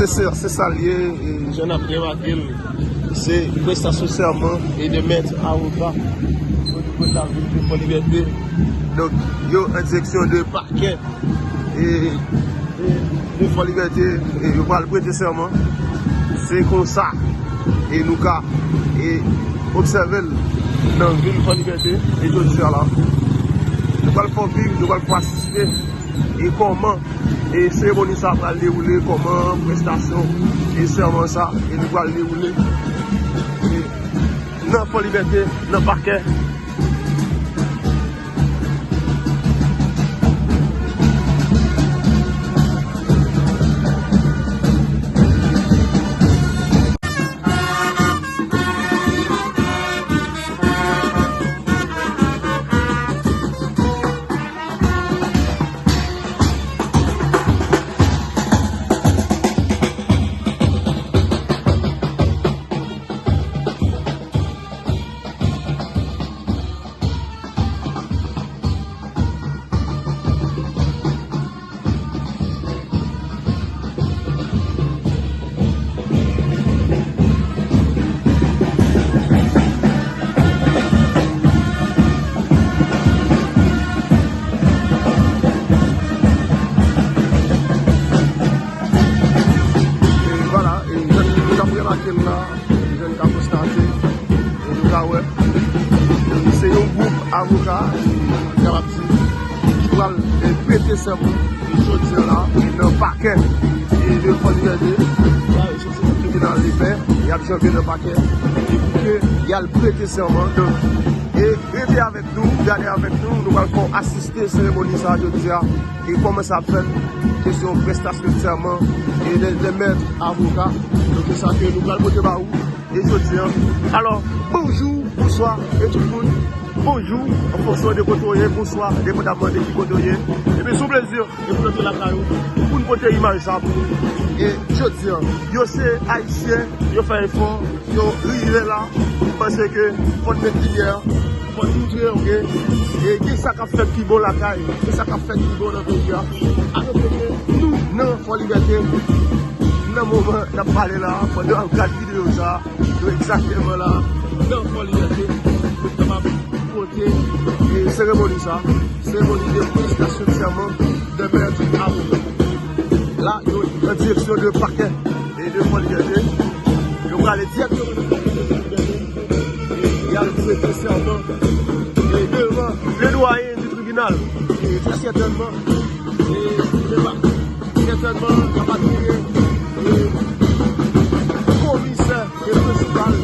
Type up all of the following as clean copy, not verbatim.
c'est ça lié, j'en ai remarqué, c'est une prestation serment et de mettre avocat au niveau de la ville de Fort-Liberté. Donc, il y a une direction de parquet et de Fort-Liberté et il va le prêter serment. C'est comme ça. Et nous avons observé dans la ville de Fort-Liberté et je dis là. Nous allons le faire vivre, nous allons le faire assister. Et comment et cérémonie ça va dérouler, comment prestation et serment ça, et nous allons dérouler dans Fort-Liberté, dans le parquet. C'est un groupe avocat qui va prêter serment aujourd'hui là dans le parquet et de Fort-Liberté. C'est le tribunal des faits, il y a besoin de parquet et il y a le prêter serment. Et restez avec nous, gardez avec nous, nous allons assister à la cérémonie ça aujourd'hui et comment ça fait question de prestation de serment et de mettre avocat. Donc c'est ça que nous allons voter par où et aujourd'hui. Alors, bonjour, bonsoir et tout le monde. Bonjour, en fonction de côté, bonsoir, dépendamment de qui côté. Et bien, c'est un plaisir de vous donner la caillou pour nous porter l'image ça. Et je dis, yo c'est haïtien, yo fait effort, yo rive là, parce que faut mettre lumière, faut montrer, ok. Et qu'est-ce ça qui fait qui bon la caille, qu'est-ce ça qui fait qui bon dans le pays. Alors que nous, non, Fort-Liberté, dans le moment, on a parlé là, pendant 4 vidéos ça, exactement là, dans Fort-Liberté, et cérémonie ça, cérémonie de prestation de serment de maître avocat. Là, il y a une direction de parquet et de Fort-Liberté. Il y a les directeurs de Fort-Liberté et il y a le prêter serment et devant le doyen du tribunal. Et très certainement, la patrouille et le commissaire et le principal.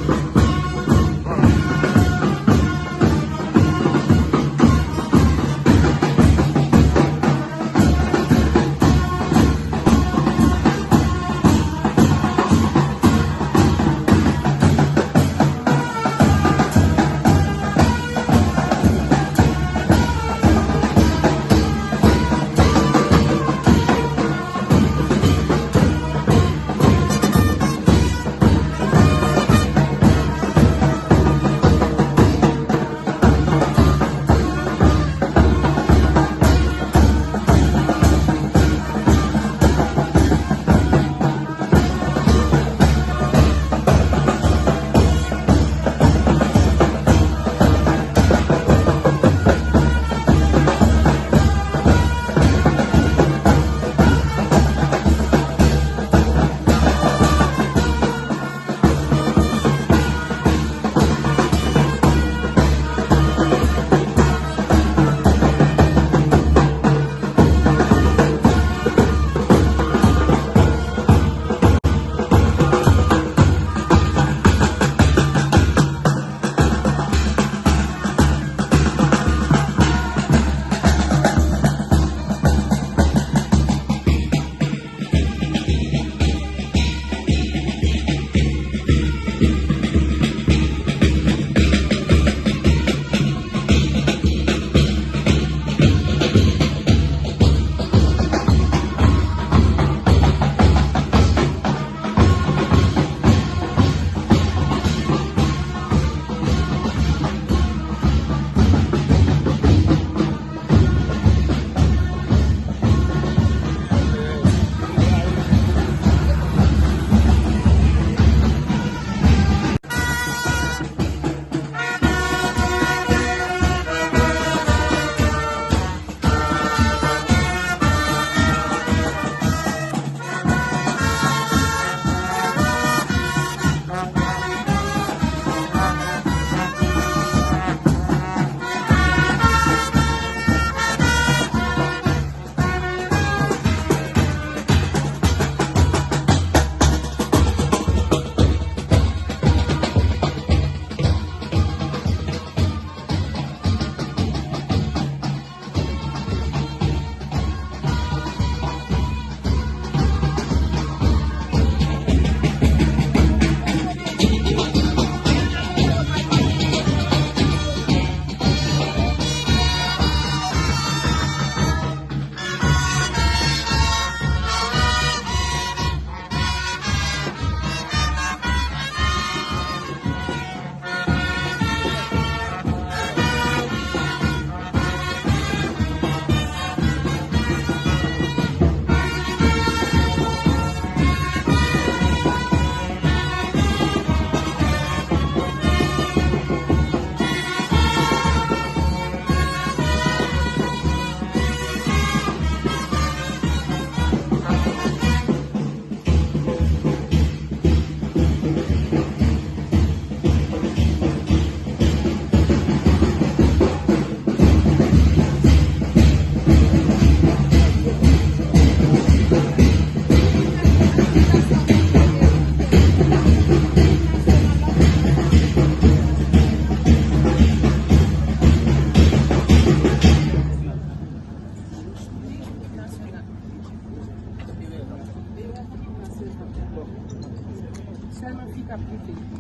seulement fille qui a pris.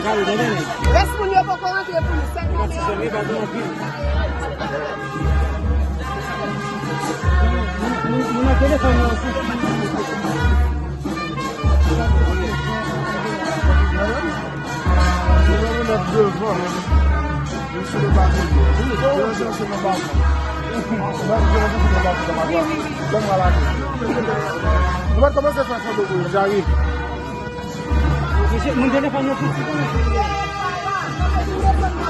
Reste pour nous pour rentrer pour nous 5 On va commencer à faire ça de vous, j'arrive. Mon téléphone est tout.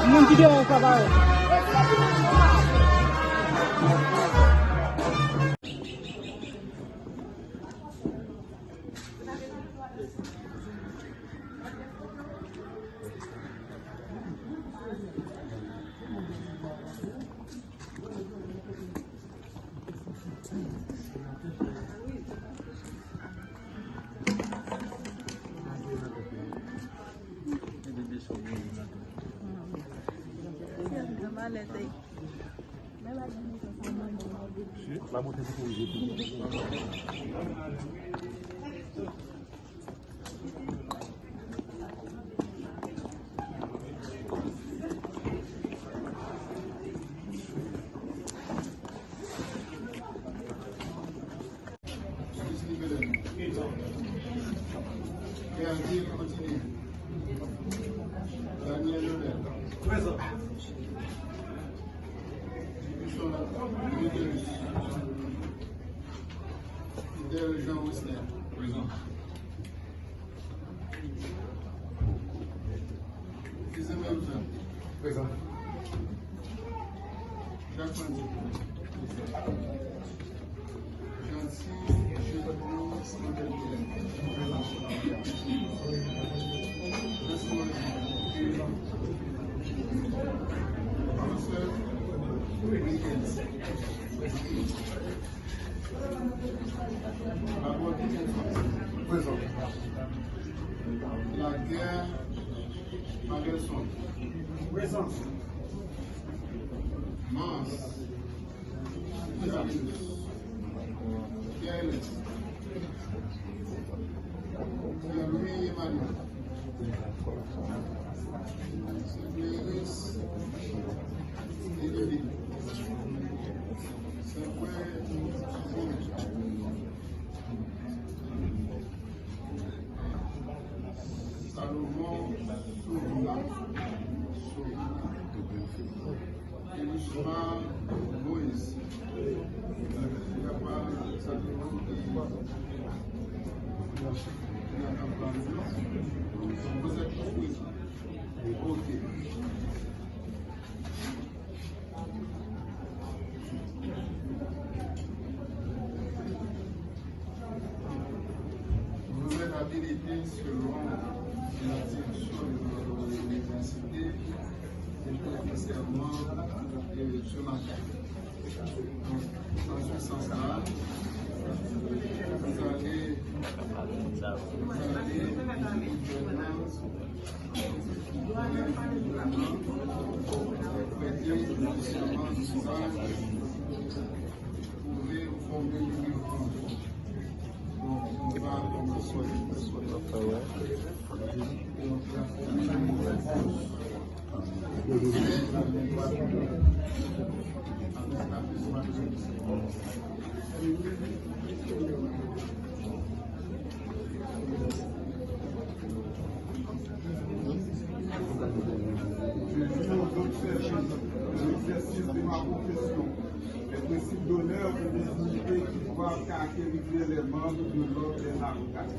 Mon vidéo ça va. La montée du Présent. Jean Wissler. Présent. Présent. Jacques Mandy. Jancy, Présent. La guerre Magelson. Présent. Mars. Pierre-Hélène. Pierre-Louis Emmanuel. par Moïse. Il n'y a pas simplement vous êtes tous OK. Vous êtes habilité selon la direction de l'université et le serment ce matin. Donc, dans ce sens-là, vous allez prêter le serment d'usage, vous pouvez former le livre. Donc, on va commencer l'exercice de ma profession, les principes d'honneur et de dignité qui doivent caractériser les membres de l'ordre des avocats.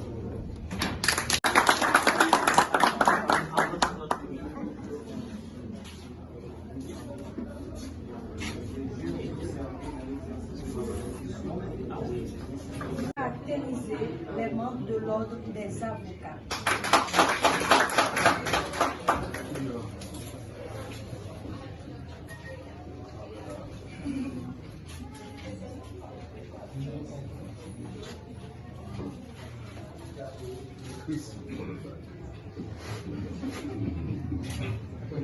Caractériser les membres de l'ordre des avocats.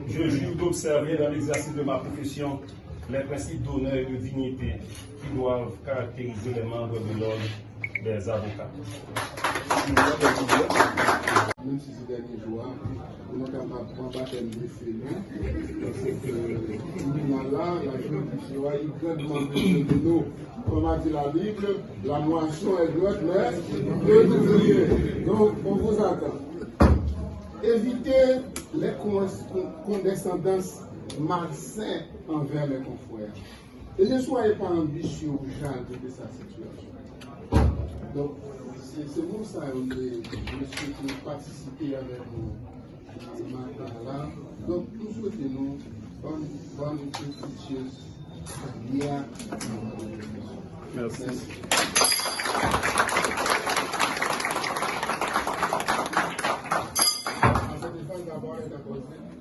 Je jure d'observer dans l'exercice de ma profession les principes d'honneur et de dignité qui doivent caractériser les membres de l'ordre des avocats. Même si ces derniers jours, on est capable de battre le félin, parce que nous là, la juridiction est grandement de nous. Comme a dit la Bible, la moisson est grosse, mais Dieu nous ouvriers. Donc, on vous attend. Évitez les condescendances malsaines envers les confrères. Et ne soyez pas ambitieux ou jaloux de sa situation. Donc, c'est pour ça que je souhaite participer avec vous ce matin-là. Donc, nous souhaitons bonne fructueuse carrière. Merci. D'abord,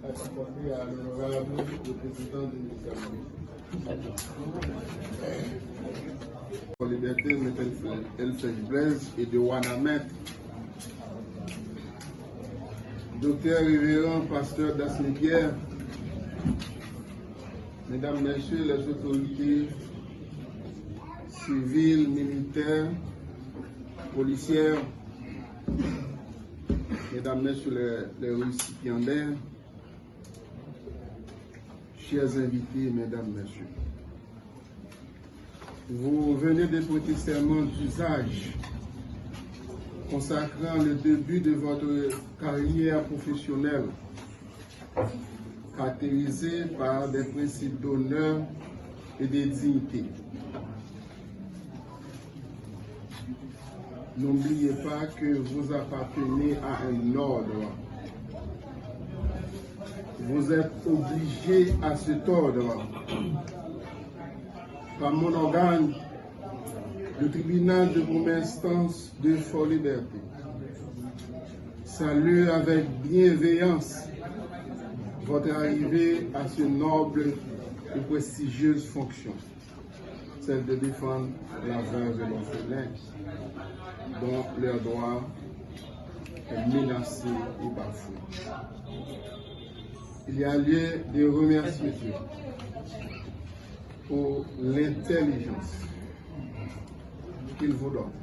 accordé à l'honorable le président du ministère. Pour liberté, M. Blaise et de Wanamet, docteur révérend pasteur Dasmiguière, mesdames, messieurs les autorités civiles, militaires, policières, mesdames, messieurs les récipiendaires, chers invités, mesdames, messieurs. Vous venez de prêter serment d'usage consacrant le début de votre carrière professionnelle, caractérisée par des principes d'honneur et de dignité. N'oubliez pas que vous appartenez à un ordre. Vous êtes obligé à cet ordre. Par mon organe, le tribunal de première instance de Fort-Liberté salue avec bienveillance votre arrivée à ce noble et prestigieuse fonction, celle de défendre la veuve et l'orphelin, dont leur droit est menacé et bafoué. Il y a lieu de remercier Dieu pour l'intelligence qu'il vous donne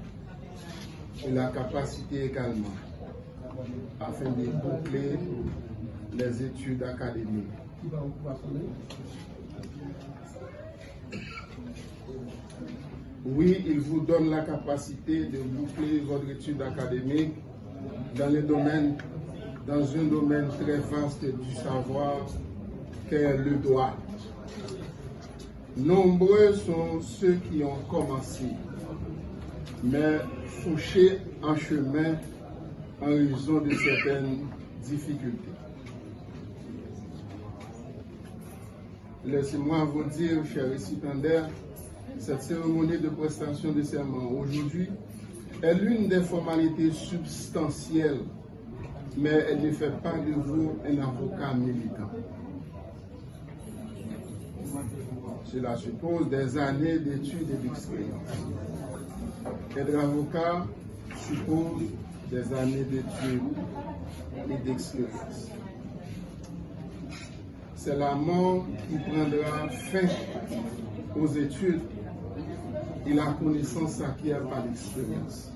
et la capacité également afin de boucler les études académiques. Oui, il vous donne la capacité de boucler votre étude académique dans un domaine très vaste du savoir qu'est le droit. Nombreux sont ceux qui ont commencé, mais fauchés en chemin en raison de certaines difficultés. Laissez-moi vous dire, chers récipiendaires, cette cérémonie de prestation de serment aujourd'hui est l'une des formalités substantielles, mais elle ne fait pas de vous un avocat militant. Cela suppose des années d'études et d'expérience. Être avocat suppose des années d'études et d'expérience. C'est la mort qui prendra fin aux études et la connaissance acquiert par l'expérience.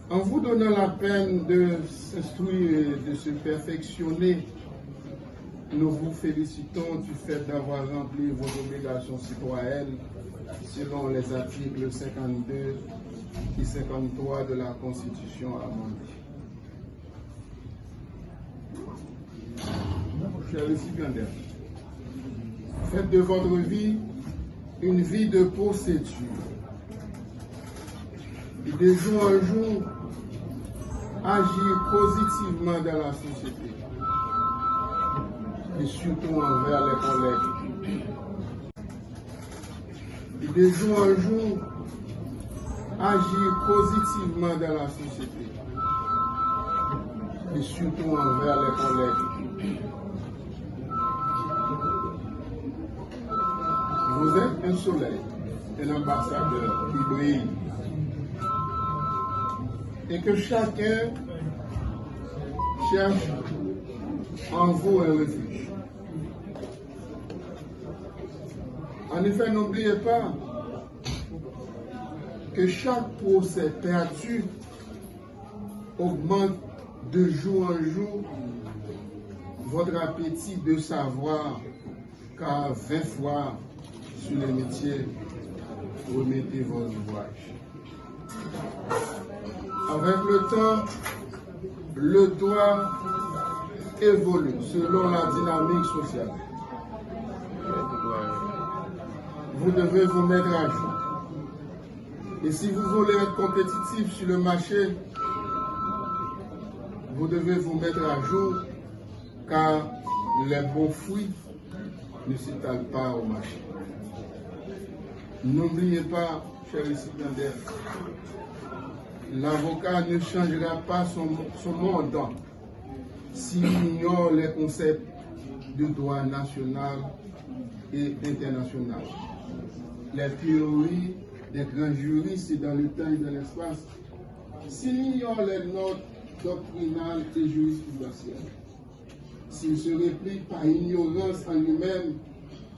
En vous donnant la peine de s'instruire et de se perfectionner, nous vous félicitons du fait d'avoir rempli vos obligations citoyennes selon les articles 52 et 53 de la Constitution amendée. Chers récipiendaires, faites de votre vie une vie de procédure. Et de jour en jour, agir positivement dans la société. Et surtout envers les collègues. Et de jour en jour, agir positivement dans la société. Et surtout envers les collègues. Vous êtes un soleil, un ambassadeur qui brille. Et que chacun cherche en vous un refuge. En effet, n'oubliez pas que chaque procès perdu augmente de jour en jour votre appétit de savoir, car 20 fois sur les métiers, remettez vos ouvrages. Avec le temps, le droit évolue selon la dynamique sociale. Vous devez vous mettre à jour. Et si vous voulez être compétitif sur le marché, vous devez vous mettre à jour, car les bons fruits ne s'étalent pas au marché. N'oubliez pas, chers récipiendaires, l'avocat ne changera pas son montant s'il ignore les concepts de droit national et international. Les théories des grands juristes dans le temps et dans l'espace, s'il ignore les notes doctrinales et jurisprudentielles, s'il se réplique par ignorance en lui-même,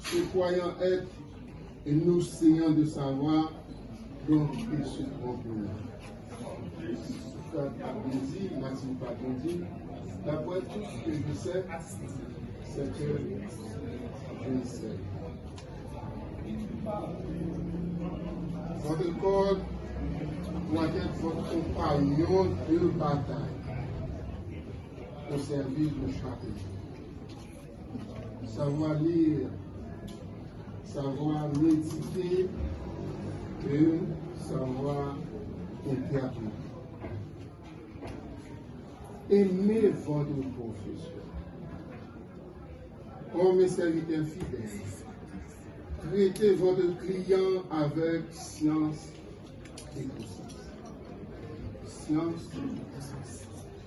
se croyant être et nous essayons de savoir, donc il se trompe. D'après tout ce que je sais, c'est que je sais. Votre corps doit être votre compagnon de bataille au service de chacun. Savoir lire, savoir méditer et savoir interpréter. Aimez votre profession. Comme mes serviteurs fidèles, traitez votre client avec science et conscience. Science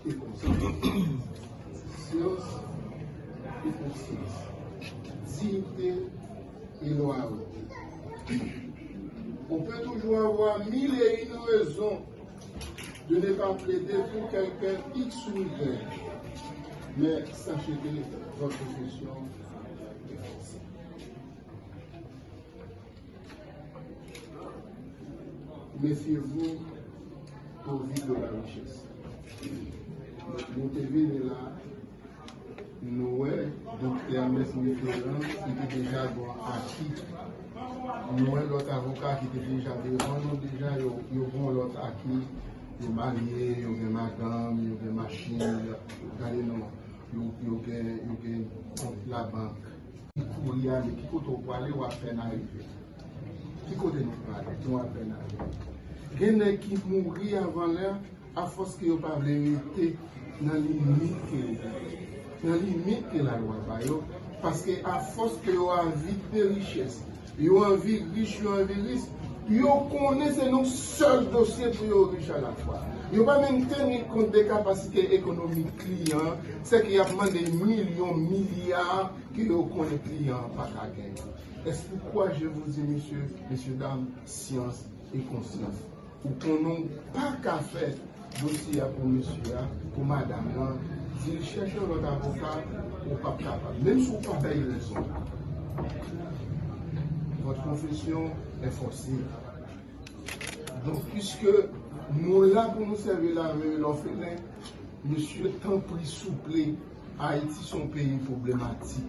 et conscience. Science et conscience. Dignité et loyauté. On peut toujours avoir 1000 et une raisons de ne pas plaider pour quelqu'un X ou Y. Mais sachez que votre profession est forcée. Méfiez-vous pour vivre de la richesse. Nous devons là, nous, docteur Mess Mitterrand, qui était déjà acquis. Nous, l'autre avocat qui était déjà devant nous, déjà, ils ont l'autre acquis. Ils sont mariés, ils ont des madame, ils ont des machines, regardez, ils ont la banque. pour y aller, qui côté pour aller ou à peine arriver. Qui côté nous pour aller, nous à peine arriver. Il y en a qui mourent avant l'heure à force que vous ne pas vérité dans la limite que la loi va. Parce que à force que vous avez envie de richesse, vous avez envie riche, vous avez envie riche, vous connaissez nos seuls dossiers pour vous riches à la fois. Vous ne pas même tenir compte des capacités économiques clients, c'est qu'il y a des millions, milliards que vous connaissez clients par la gagner. Est-ce pourquoi je vous dis, messieurs, dames, science et conscience, ou qu'on n'a pas qu'à faire dossier pour monsieur, pour madame, s'il cherche notre avocat, ou pas capable, même si vous ne pas payer raison. Votre confession est forcée. Donc, puisque nous là pour nous servir la l'orphelin, monsieur, tant pris souple, Haïti son pays problématique,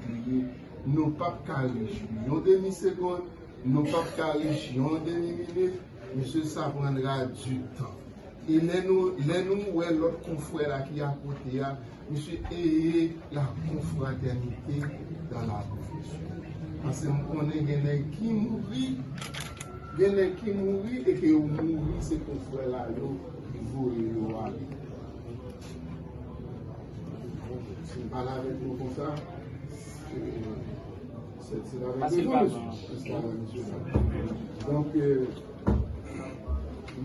nous pas qu'à riche, nous demi-secondes, nous pas qu'à riche, nous demi-minutes, monsieur, ça prendra du temps. Et là, l'autre confrère qui est à côté, monsieur, ayez la confraternité dans la profession. Parce que nous connaissons des gens qui mourent, et que vous mourrez, ces confrères-là, vous voyez. Si vous parlez avec nous comme ça, c'est la raison, monsieur. Donc, je ne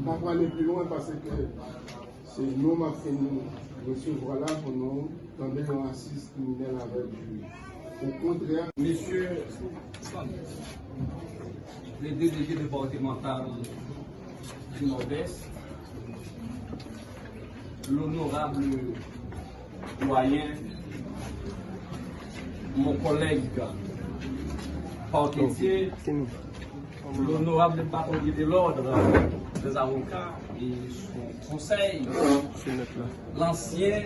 vais pas aller plus loin parce que c'est nous qui nous recevoir là pour nous tomber dans un assise criminel avec lui. Au contraire, Messieurs les délégués départementaux du Nord-Est, l'honorable doyen, mon collègue parquetier, l'honorable bâtonnier de l'ordre des avocats et son conseil, l'ancien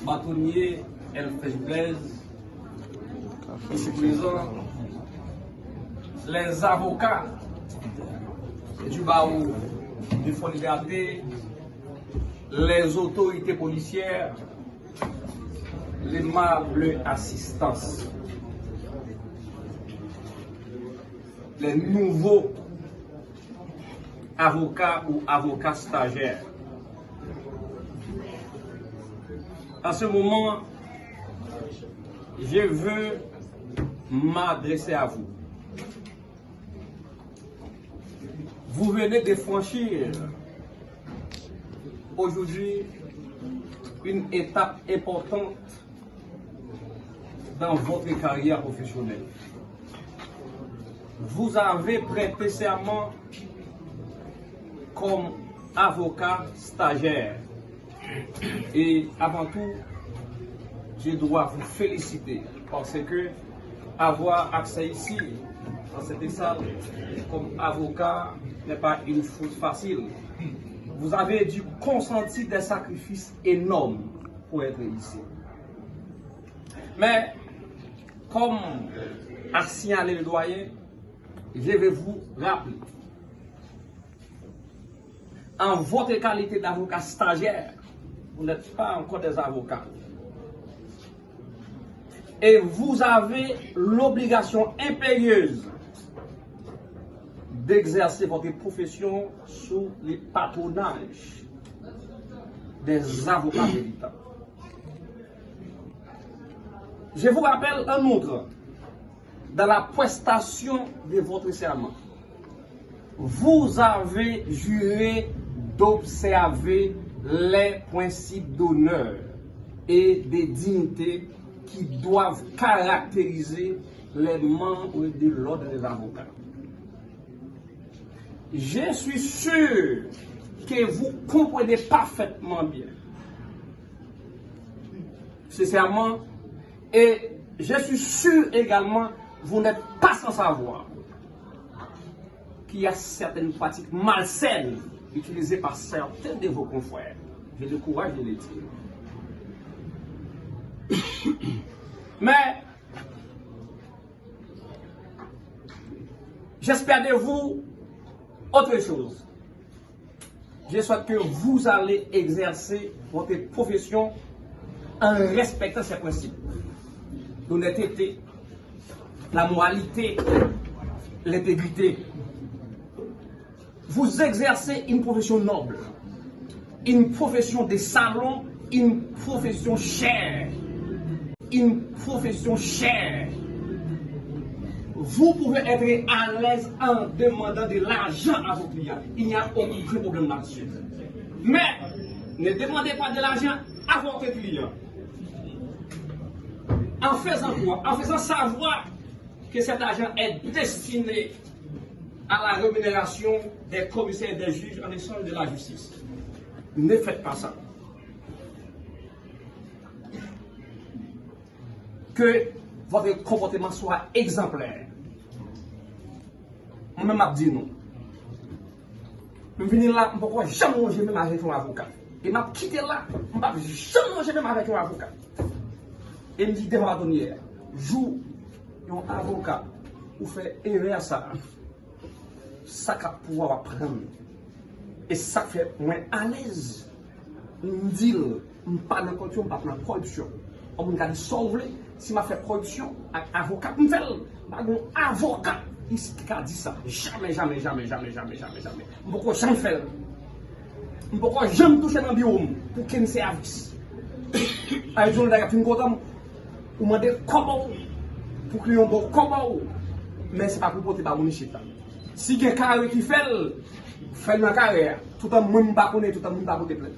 bâtonnier Elfès Blaise, ici présent, les avocats du barreau du Fonds Liberté, les autorités policières, l'aimable assistance, les nouveaux avocats ou avocats stagiaires. À ce moment, je veux m'adresser à vous. Vous venez de franchir aujourd'hui une étape importante dans votre carrière professionnelle. Vous avez prêté serment comme avocat stagiaire. Et avant tout, je dois vous féliciter parce que avoir accès ici, dans cette salle, comme avocat, n'est pas une chose facile. Vous avez dû consentir des sacrifices énormes pour être ici. Mais, comme a signalé le doyen, je vais vous rappeler, en votre qualité d'avocat stagiaire, vous n'êtes pas encore des avocats. Et vous avez l'obligation impérieuse d'exercer votre profession sous les patronages des avocats militants. Je vous rappelle un autre, dans la prestation de votre serment, vous avez juré d'observer les principes d'honneur et de dignité qui doivent caractériser les membres de l'ordre des avocats. Je suis sûr que vous comprenez parfaitement bien ce serment et je suis sûr également que vous n'êtes pas sans savoir qu'il y a certaines pratiques malsaines utilisées par certains de vos confrères. J'ai le courage de les dire. Mais j'espère de vous autre chose. Je souhaite que vous allez exercer votre profession en respectant ces principes d'honnêteté, la moralité, l'intégrité. Vous exercez une profession noble, une profession des salons, une profession chère. Une profession chère. Vous pouvez être à l'aise en demandant de l'argent à vos clients. Il n'y a aucun problème là-dessus. Mais ne demandez pas de l'argent à votre client. En faisant quoi? En faisant savoir que cet argent est destiné à la rémunération des commissaires et des juges en échange de la justice. Ne faites pas ça. Que votre comportement soit exemplaire. Moi-même, je dis non. Je viens là, je ne peux pas jamais manger même avec un avocat. Et je quitte là, je ne peux pas jamais manger même avec un avocat. Et je me dit, devant la donnière, joue un avocat ou fait erreur ça, ça va pouvoir apprendre. Et ça fait moins à l'aise. Je me dis, je parle de corruption, je parle de corruption. On me dit, sauve-le. Si je fais corruption, avocat, je fais un avocat. Il dit ça. Jamais, jamais, jamais, jamais, jamais, jamais, jamais. Je ne peux jamais faire. Je ne peux jamais toucher dans le bureau pour qu'il y ait un service. Avec John Daga, tu me dis, ou me demande comment, pour qu'il y ait un bon comment. Mais ce n'est pas pour porter par mon chita. Si il y a un carré qui fait un carré, tout le monde ne peut pas connaître, tout le monde ne peut pas porter plainte.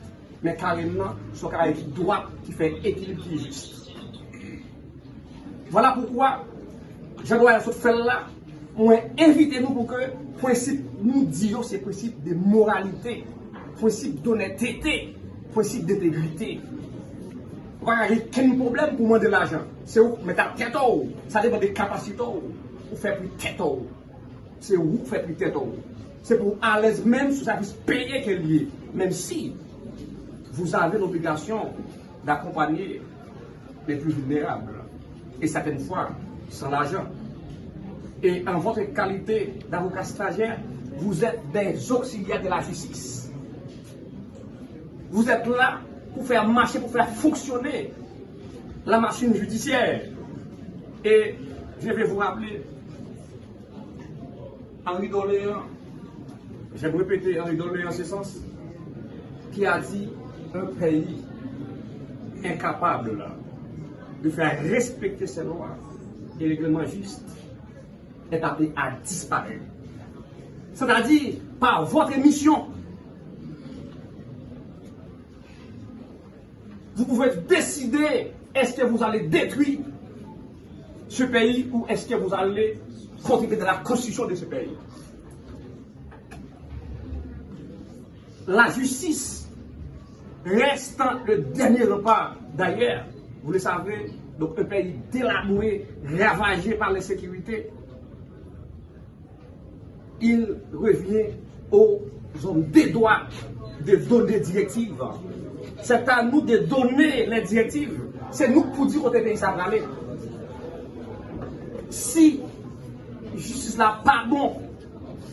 Mais carrément, c'est un carré qui doit, qui fait équilibre, qui est juste. Voilà pourquoi je dois faire là. Moi, invitez-nous pour que le principe, nous disons, c'est le principe de moralité, principe d'honnêteté, principe d'intégrité. Il n'y a aucun problème pour demander de l'argent. C'est où mettre la tête, ça dépend des capacités, ou faire plus tête. C'est où faire plus tête. C'est pour à l'aise même sur service payé qu'elle y est. Même si vous avez l'obligation d'accompagner les plus vulnérables. Et certaines fois, sans l'argent. Et en votre qualité d'avocat stagiaire, vous êtes des auxiliaires de la justice. Vous êtes là pour faire marcher, pour faire fonctionner la machine judiciaire. Et je vais vous rappeler, Henri Doléan, je vais répéter Henri Doléan en ce sens, qui a dit un pays incapable là, de faire respecter ses lois et règlements justes est appelé à disparaître. C'est-à-dire, par votre mission, vous pouvez décider est-ce que vous allez détruire ce pays ou est-ce que vous allez contribuer à la constitution de ce pays. La justice restant le dernier repas. D'ailleurs, vous le savez, donc un pays délabré, ravagé par l'insécurité, il revient aux hommes des droits de donner des directives. C'est à nous de donner les directives. C'est nous pour dire au pays ça va aller. Si justice là pas bon,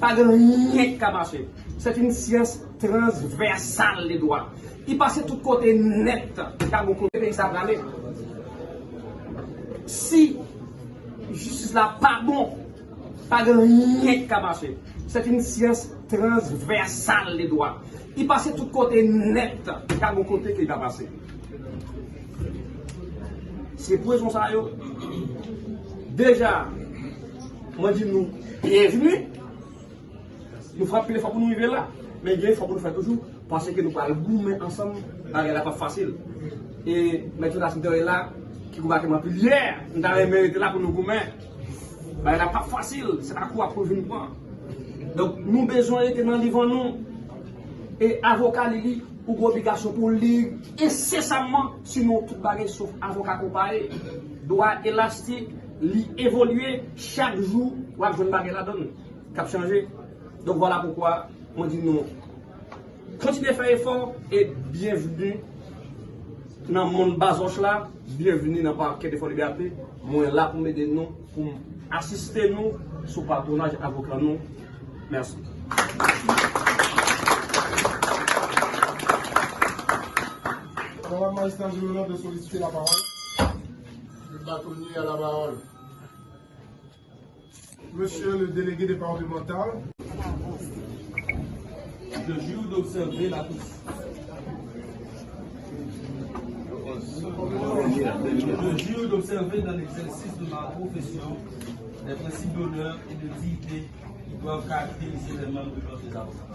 pas de rien qu'à marcher. C'est une science transversale les droits. Il passe tout côté net, car mon côté ça va aller. Si justice là pas bon, pas de rien qu'à marcher. C'est une science transversale les droits. Il passe tout côté net, car mon côté qui va passer. C'est pour ça que déjà, moi je dis nous bienvenue. Nous frappons les fois pour nous arriver là, mais il faut que nous fassions toujours parce que nous parlons goumer ensemble, ça n'est pas facile. Et maintenant la situation est là, qui va être plus hier, nous avons mérité là pour nous goumer. Ce n'est pas facile, c'est pas quoi pour venir prendre. Donc nous avons besoin d'être dans le livre nous et avocat li ou obligation pour lire incessamment sinon tout bagage sauf avocat comparé droit élastique li évoluer chaque jour ou à jeune bagage la donne cap changer. Donc voilà pourquoi on dit nous continuez à faire effort et bienvenue dans le monde basoche là, bienvenue dans le parquet de Fort Liberté. Moi là pour m'aider nous, pour assister nous sur le patronage avocat nous. Merci. Madame la magistrat, j'ai l'honneur de solliciter la parole. Le bâtonnier à la parole. Monsieur le délégué départemental. Je jure d'observer la Je jure d'observer dans l'exercice de ma profession les principes d'honneur et de dignité qui doivent caractériser les membres de l'ordre des avocats.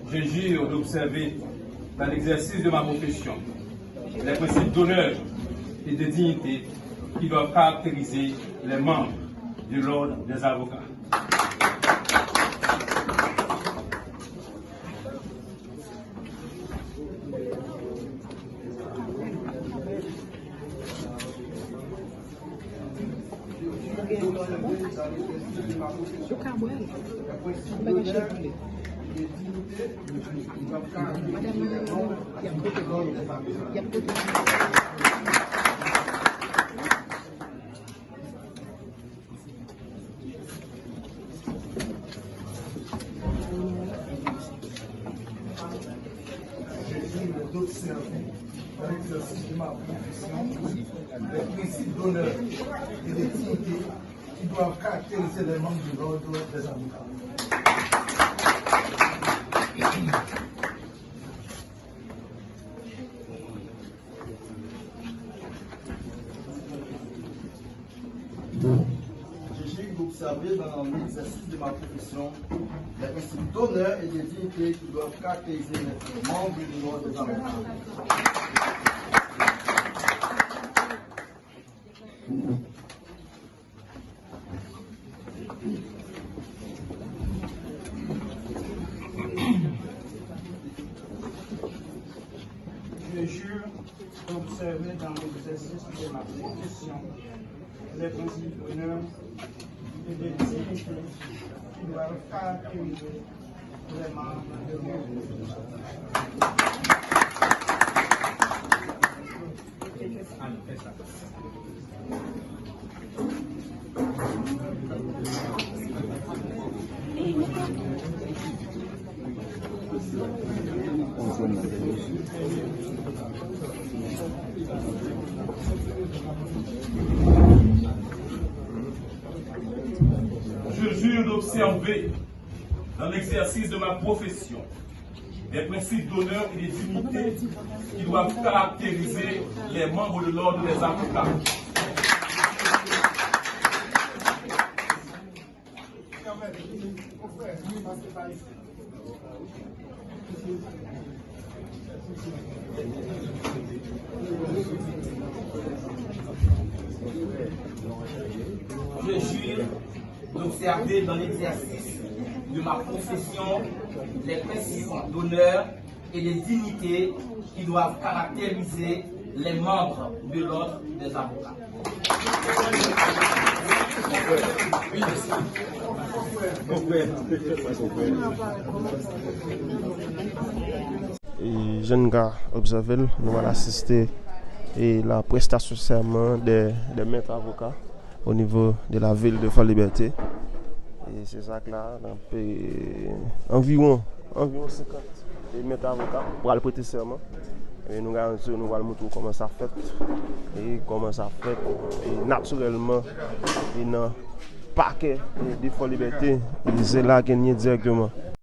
Je jure d'observer dans l'exercice de ma profession les principes d'honneur et de dignité qui doivent caractériser les membres de l'ordre des avocats. D'observer dans l'exercice de ma profession les principes d'honneur et de dignité qui doivent caractériser les membres de l'ordre des avocats. Je jure d'observer dans l'exercice de ma profession les principes d'honneur et de dignité qui doivent caractériser les membres de l'ordre des avocats. Je jure d'observer dans l'exercice de ma profession les principes d'honneur et de dignité qui doivent caractériser les membres de l'ordre des Je jure d'observer dans l'exercice de ma profession les principes d'honneur et de dignité qui doivent caractériser les membres de l'ordre des avocats. Je jure d'observer dans l'exercice de ma profession les principes d'honneur et de dignité qui doivent caractériser les membres de l'ordre des avocats. Et jeune gars, observé, nous allons assister à la prestation de serment des maîtres avocats au niveau de la ville de Fort-Liberté. Et c'est ça que là, environ 50 maîtres avocats pour aller prêter serment. Et nous allons montrer comment ça fait et comment ça fait. Et naturellement, il y a un paquet de Fort-Liberté, c'est là qu'il y a directement.